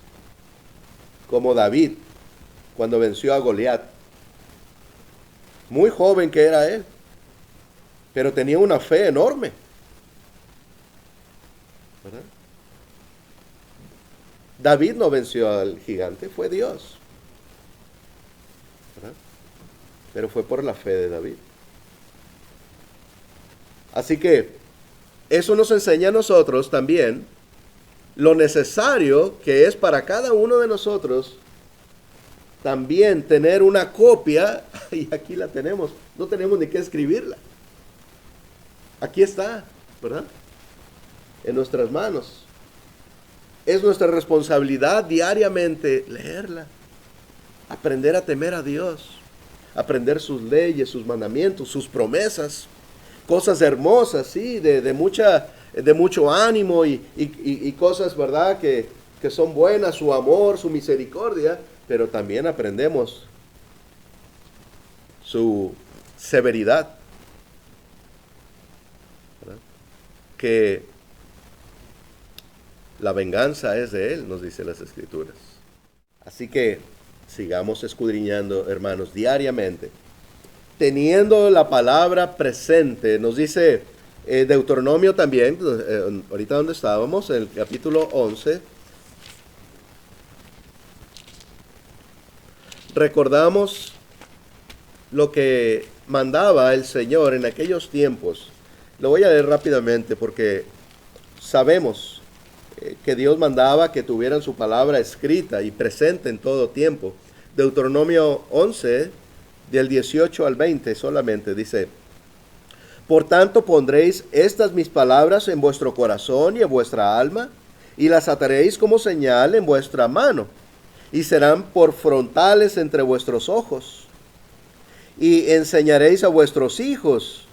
Como David, cuando venció a Goliat. Muy joven que era él, pero tenía una fe enorme. ¿Verdad? David no venció al gigante, fue Dios. ¿Verdad? Pero fue por la fe de David. Así que eso nos enseña a nosotros también lo necesario que es para cada uno de nosotros también tener una copia, y aquí la tenemos, no tenemos ni que escribirla. Aquí está, ¿verdad? En nuestras manos. Es nuestra responsabilidad diariamente leerla, aprender a temer a Dios, aprender sus leyes, sus mandamientos, sus promesas, cosas hermosas, sí, de mucho ánimo y cosas, ¿verdad?, que son buenas, su amor, su misericordia, pero también aprendemos su severidad, ¿verdad? Que la venganza es de Él, nos dicen las Escrituras. Así que sigamos escudriñando, hermanos, diariamente, teniendo la palabra presente. Nos dice Deuteronomio también, ahorita donde estábamos, en el capítulo 11, recordamos lo que mandaba el Señor en aquellos tiempos. Lo voy a leer rápidamente porque sabemos que Dios mandaba que tuvieran su palabra escrita y presente en todo tiempo. Deuteronomio 11, del 18 al 20 solamente, dice: Por tanto pondréis estas mis palabras en vuestro corazón y en vuestra alma, y las ataréis como señal en vuestra mano, y serán por frontales entre vuestros ojos. Y enseñaréis a vuestros hijos,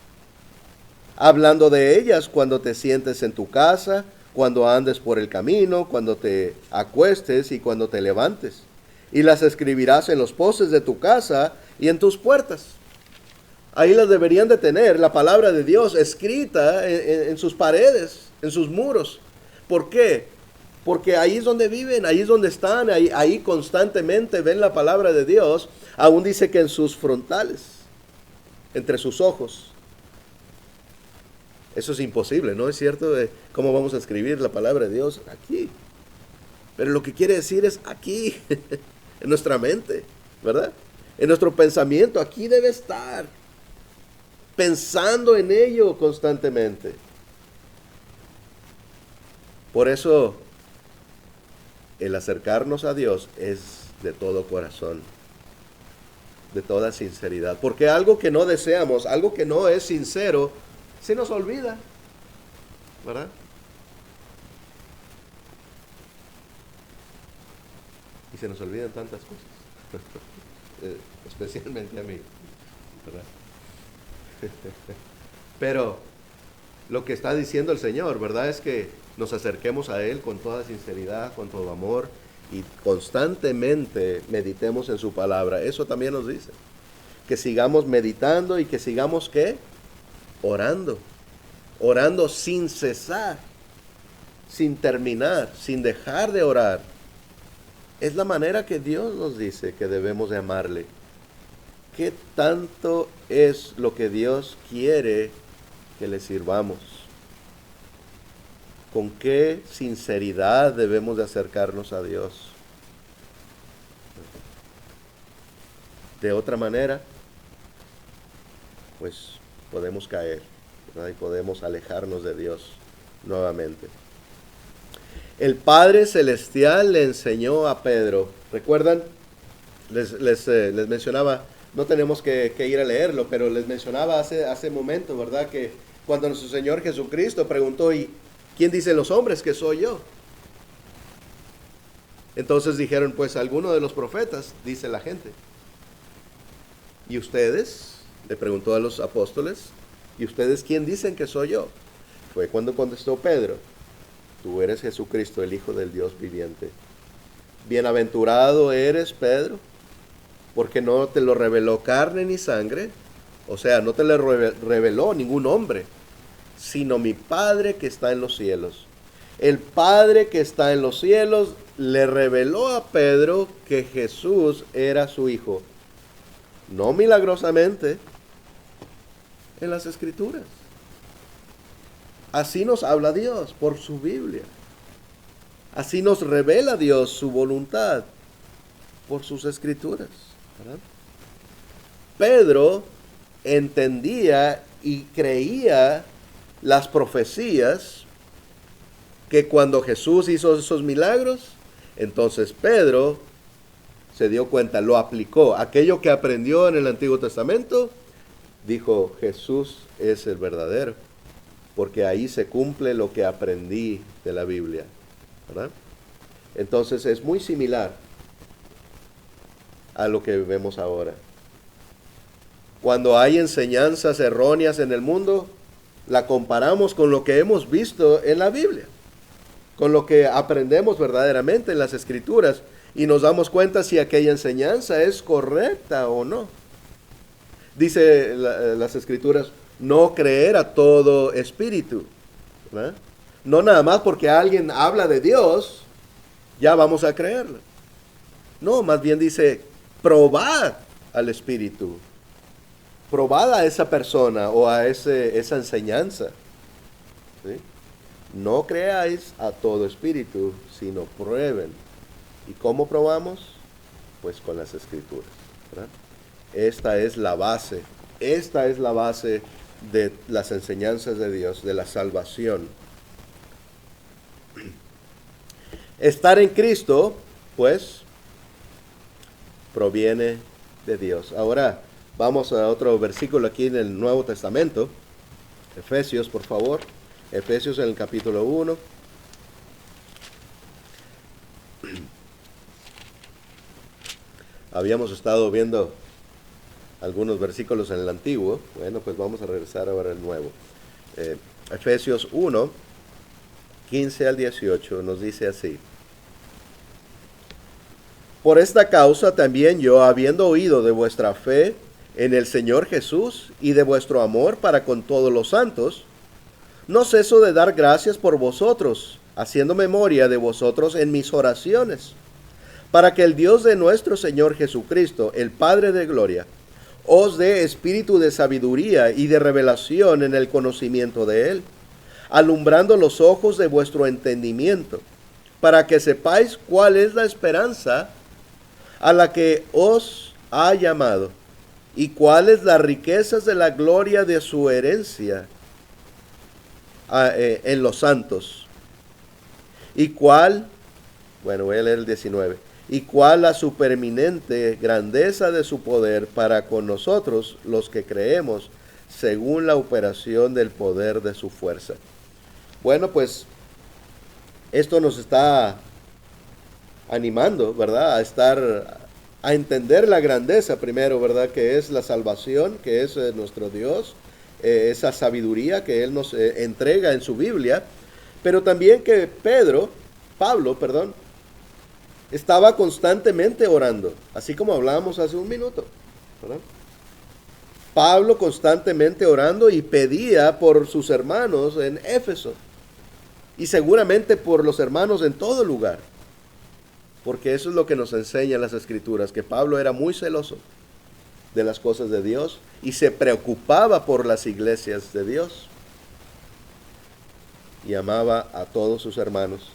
hablando de ellas cuando te sientes en tu casa, cuando andes por el camino, cuando te acuestes y cuando te levantes. Y las escribirás en los postes de tu casa y en tus puertas. Ahí las deberían de tener, la palabra de Dios escrita en sus paredes, en sus muros. ¿Por qué? Porque ahí es donde viven, ahí es donde están, ahí constantemente ven la palabra de Dios. Aún dice que en sus frontales, entre sus ojos. Eso es imposible, ¿no es cierto? ¿Cómo vamos a escribir la palabra de Dios? Aquí. Pero lo que quiere decir es aquí, en nuestra mente, ¿verdad? En nuestro pensamiento, aquí debe estar. Pensando en ello constantemente. Por eso, el acercarnos a Dios es de todo corazón, de toda sinceridad. Porque algo que no deseamos, algo que no es sincero, se nos olvida, ¿verdad? Y se nos olvidan tantas cosas, especialmente a mí, ¿verdad? Pero lo que está diciendo el Señor, ¿verdad? Es que nos acerquemos a Él con toda sinceridad, con todo amor y constantemente meditemos en su palabra. Eso también nos dice. Que sigamos meditando y que sigamos, ¿qué? Orando. Orando sin cesar, sin terminar, sin dejar de orar. Es la manera que Dios nos dice que debemos de amarle. ¿Qué tanto es lo que Dios quiere que le sirvamos? ¿Con qué sinceridad debemos de acercarnos a Dios? De otra manera, pues podemos caer, ¿verdad? Y podemos alejarnos de Dios nuevamente. El Padre Celestial le enseñó a Pedro. ¿Recuerdan? Les mencionaba. No tenemos que ir a leerlo, pero les mencionaba hace momento, ¿verdad? Que cuando nuestro Señor Jesucristo preguntó, ¿y quién dicen los hombres que soy yo? Entonces dijeron, pues alguno de los profetas, dice la gente. ¿Y ustedes? Le preguntó a los apóstoles, ¿y ustedes quién dicen que soy yo? Fue cuando contestó Pedro, tú eres Jesucristo, el Hijo del Dios viviente. Bienaventurado eres, Pedro, porque no te lo reveló carne ni sangre, o sea, no te lo reveló ningún hombre, sino mi Padre que está en los cielos. El Padre que está en los cielos le reveló a Pedro que Jesús era su Hijo, no milagrosamente, en las Escrituras. Así nos habla Dios por su Biblia. Así nos revela Dios su voluntad por sus Escrituras, ¿verdad? Pedro entendía y creía las profecías que cuando Jesús hizo esos milagros, entonces Pedro se dio cuenta, lo aplicó. Aquello que aprendió en el Antiguo Testamento, dijo, Jesús es el verdadero, porque ahí se cumple lo que aprendí de la Biblia, ¿verdad? Entonces es muy similar a lo que vemos ahora. Cuando hay enseñanzas erróneas en el mundo, la comparamos con lo que hemos visto en la Biblia, con lo que aprendemos verdaderamente en las Escrituras, y nos damos cuenta si aquella enseñanza es correcta o no. Dice las Escrituras, no creer a todo espíritu, ¿verdad? No nada más porque alguien habla de Dios, ya vamos a creerlo. No, más bien dice, probad al espíritu. Probad a esa persona o a esa enseñanza. ¿Sí? No creáis a todo espíritu, sino prueben. ¿Y cómo probamos? Pues con las Escrituras, ¿verdad? Esta es la base de las enseñanzas de Dios, de la salvación. Estar en Cristo, pues, proviene de Dios. Ahora vamos a otro versículo aquí en el Nuevo Testamento. Efesios, por favor. Efesios en el capítulo 1. habíamos estado viendo algunos versículos en el Antiguo. Bueno, pues vamos a regresar ahora al Nuevo. Efesios 1, 15 al 18 nos dice así: por esta causa también yo, habiendo oído de vuestra fe en el Señor Jesús y de vuestro amor para con todos los santos, no ceso de dar gracias por vosotros, haciendo memoria de vosotros en mis oraciones, para que el Dios de nuestro Señor Jesucristo, el Padre de gloria, os dé espíritu de sabiduría y de revelación en el conocimiento de Él, alumbrando los ojos de vuestro entendimiento, para que sepáis cuál es la esperanza a la que os ha llamado, y cuáles las riquezas de la gloria de su herencia en los santos, y cuál, bueno, voy a leer el 19, y cuál la supereminente grandeza de su poder para con nosotros los que creemos, según la operación del poder de su fuerza. Bueno, pues esto nos está animando, ¿verdad? A entender la grandeza primero, ¿verdad? Que es la salvación, que es nuestro Dios, esa sabiduría que Él nos entrega en su Biblia, pero también que Pablo, estaba constantemente orando, así como hablábamos hace un minuto, ¿verdad? Pablo constantemente orando y pedía por sus hermanos en Éfeso, y seguramente por los hermanos en todo lugar. Porque eso es lo que nos enseñan las Escrituras, que Pablo era muy celoso de las cosas de Dios y se preocupaba por las iglesias de Dios. Y amaba a todos sus hermanos.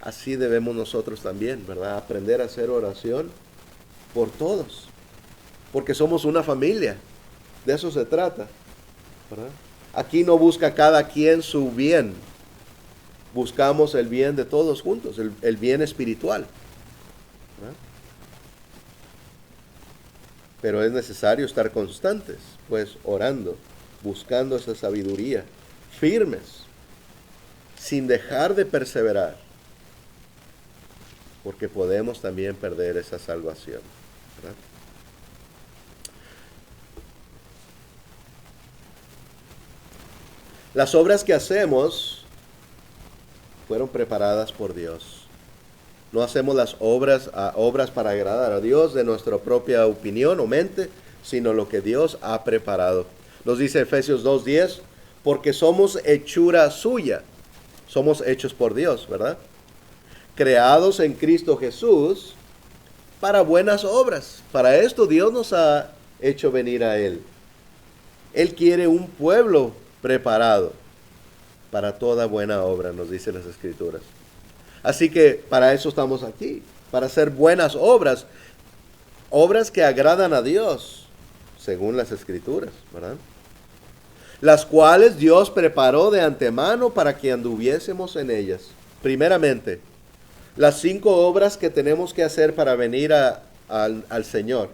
Así debemos nosotros también, ¿verdad? Aprender a hacer oración por todos. Porque somos una familia. De eso se trata, ¿verdad? Aquí no busca cada quien su bien. Buscamos el bien de todos juntos, el bien espiritual, ¿verdad? Pero es necesario estar constantes, pues orando, buscando esa sabiduría, firmes, sin dejar de perseverar, porque podemos también perder esa salvación, ¿verdad? Las obras que hacemos fueron preparadas por Dios. No hacemos las obras para agradar a Dios de nuestra propia opinión o mente, sino lo que Dios ha preparado. Nos dice Efesios 2:10, porque somos hechura suya, somos hechos por Dios, ¿verdad? Creados en Cristo Jesús para buenas obras. Para esto Dios nos ha hecho venir a Él. Él quiere un pueblo preparado para toda buena obra, nos dicen las Escrituras. Así que para eso estamos aquí, para hacer buenas obras, obras que agradan a Dios, según las Escrituras, ¿verdad? Las cuales Dios preparó de antemano para que anduviésemos en ellas. Primeramente, las 5 obras que tenemos que hacer para venir al Señor,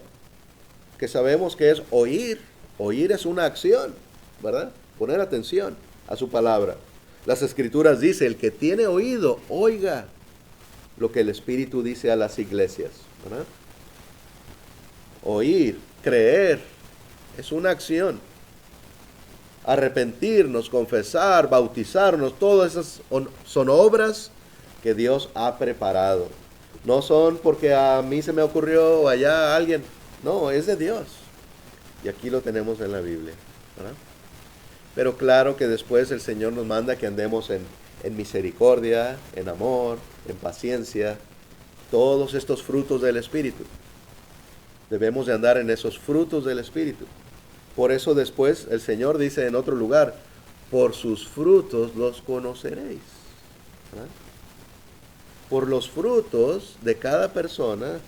que sabemos que es oír. Oír es una acción, ¿verdad? Poner atención a su palabra. Las Escrituras dicen, el que tiene oído, oiga lo que el Espíritu dice a las iglesias, ¿verdad? Oír, creer, es una acción. Arrepentirnos, confesar, bautizarnos, todas esas son obras que Dios ha preparado. No son porque a mí se me ocurrió o allá a alguien. No, es de Dios. Y aquí lo tenemos en la Biblia, ¿verdad? Pero claro que después el Señor nos manda que andemos en misericordia, en amor, en paciencia, todos estos frutos del Espíritu. Debemos de andar en esos frutos del Espíritu. Por eso después el Señor dice en otro lugar, por sus frutos los conoceréis, ¿verdad? Por los frutos de cada persona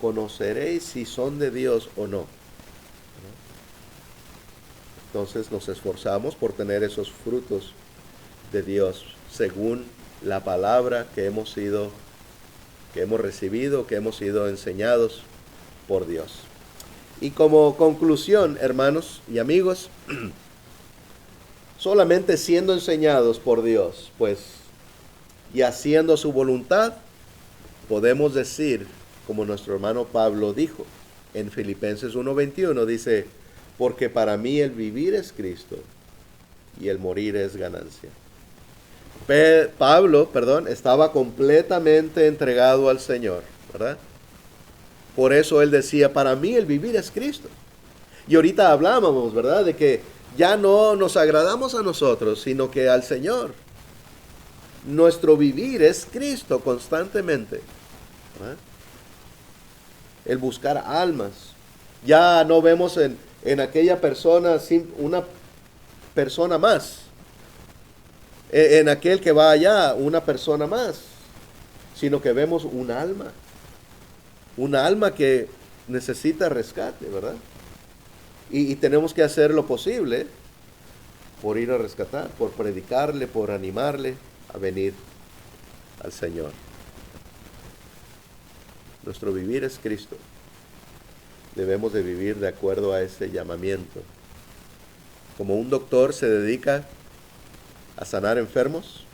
conoceréis si son de Dios o no. Entonces nos esforzamos por tener esos frutos de Dios según la palabra que hemos recibido, que hemos sido enseñados por Dios. Y como conclusión, hermanos y amigos, solamente siendo enseñados por Dios, pues, y haciendo su voluntad, podemos decir como nuestro hermano Pablo dijo en Filipenses 1:21, dice, porque para mí el vivir es Cristo y el morir es ganancia. Pablo, estaba completamente entregado al Señor, ¿verdad? Por eso él decía, para mí el vivir es Cristo. Y ahorita hablábamos, ¿verdad? De que ya no nos agradamos a nosotros, sino que al Señor. Nuestro vivir es Cristo constantemente, ¿verdad? El buscar almas. Ya no vemos en aquella persona una persona más. En aquel que va allá, una persona más. Sino que vemos un alma. Un alma que necesita rescate, ¿verdad? Y tenemos que hacer lo posible por ir a rescatar, por predicarle, por animarle a venir al Señor. Nuestro vivir es Cristo. Debemos de vivir de acuerdo a ese llamamiento. Como un doctor se dedica a sanar enfermos,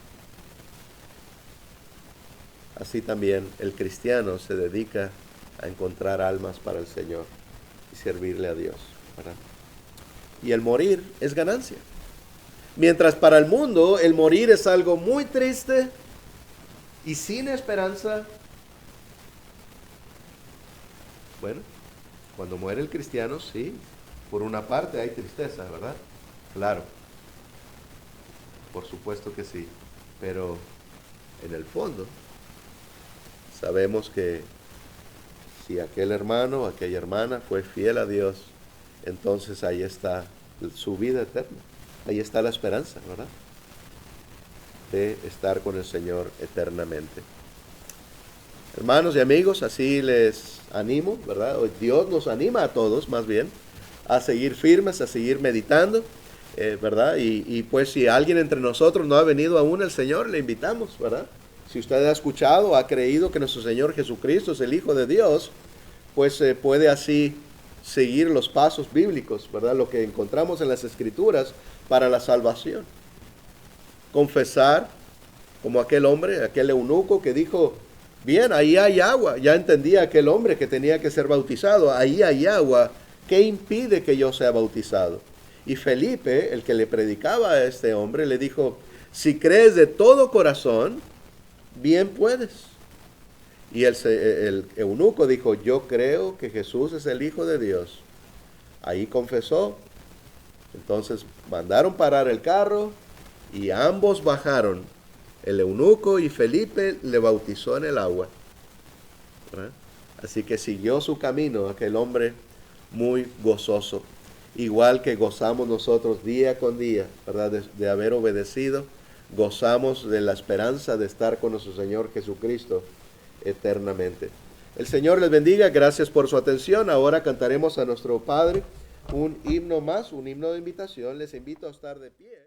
así también el cristiano se dedica a encontrar almas para el Señor y servirle a Dios, ¿verdad? Y el morir es ganancia. Mientras para el mundo el morir es algo muy triste y sin esperanza, bueno, cuando muere el cristiano, sí, por una parte hay tristeza, ¿verdad? Claro, por supuesto que sí, pero en el fondo sabemos que si aquel hermano o aquella hermana fue fiel a Dios, entonces ahí está su vida eterna, ahí está la esperanza, ¿verdad? De estar con el Señor eternamente. Hermanos y amigos, así les animo, ¿verdad? Hoy Dios nos anima a todos, más bien, a seguir firmes, a seguir meditando, ¿verdad? Y pues si alguien entre nosotros no ha venido aún al Señor, le invitamos, ¿verdad? Si usted ha escuchado, ha creído que nuestro Señor Jesucristo es el Hijo de Dios, pues puede así seguir los pasos bíblicos, ¿verdad? Lo que encontramos en las Escrituras para la salvación. Confesar, como aquel hombre, aquel eunuco que dijo, bien, ahí hay agua. Ya entendía aquel hombre que tenía que ser bautizado. Ahí hay agua. ¿Qué impide que yo sea bautizado? Y Felipe, el que le predicaba a este hombre, le dijo, si crees de todo corazón, bien puedes. Y el eunuco dijo, yo creo que Jesús es el Hijo de Dios. Ahí confesó. Entonces mandaron parar el carro y ambos bajaron. El eunuco y Felipe le bautizó en el agua, ¿verdad? Así que siguió su camino aquel hombre muy gozoso, igual que gozamos nosotros día con día, ¿verdad? De haber obedecido, gozamos de la esperanza de estar con nuestro Señor Jesucristo eternamente. El Señor les bendiga, gracias por su atención. Ahora cantaremos a nuestro Padre un himno más, un himno de invitación. Les invito a estar de pie.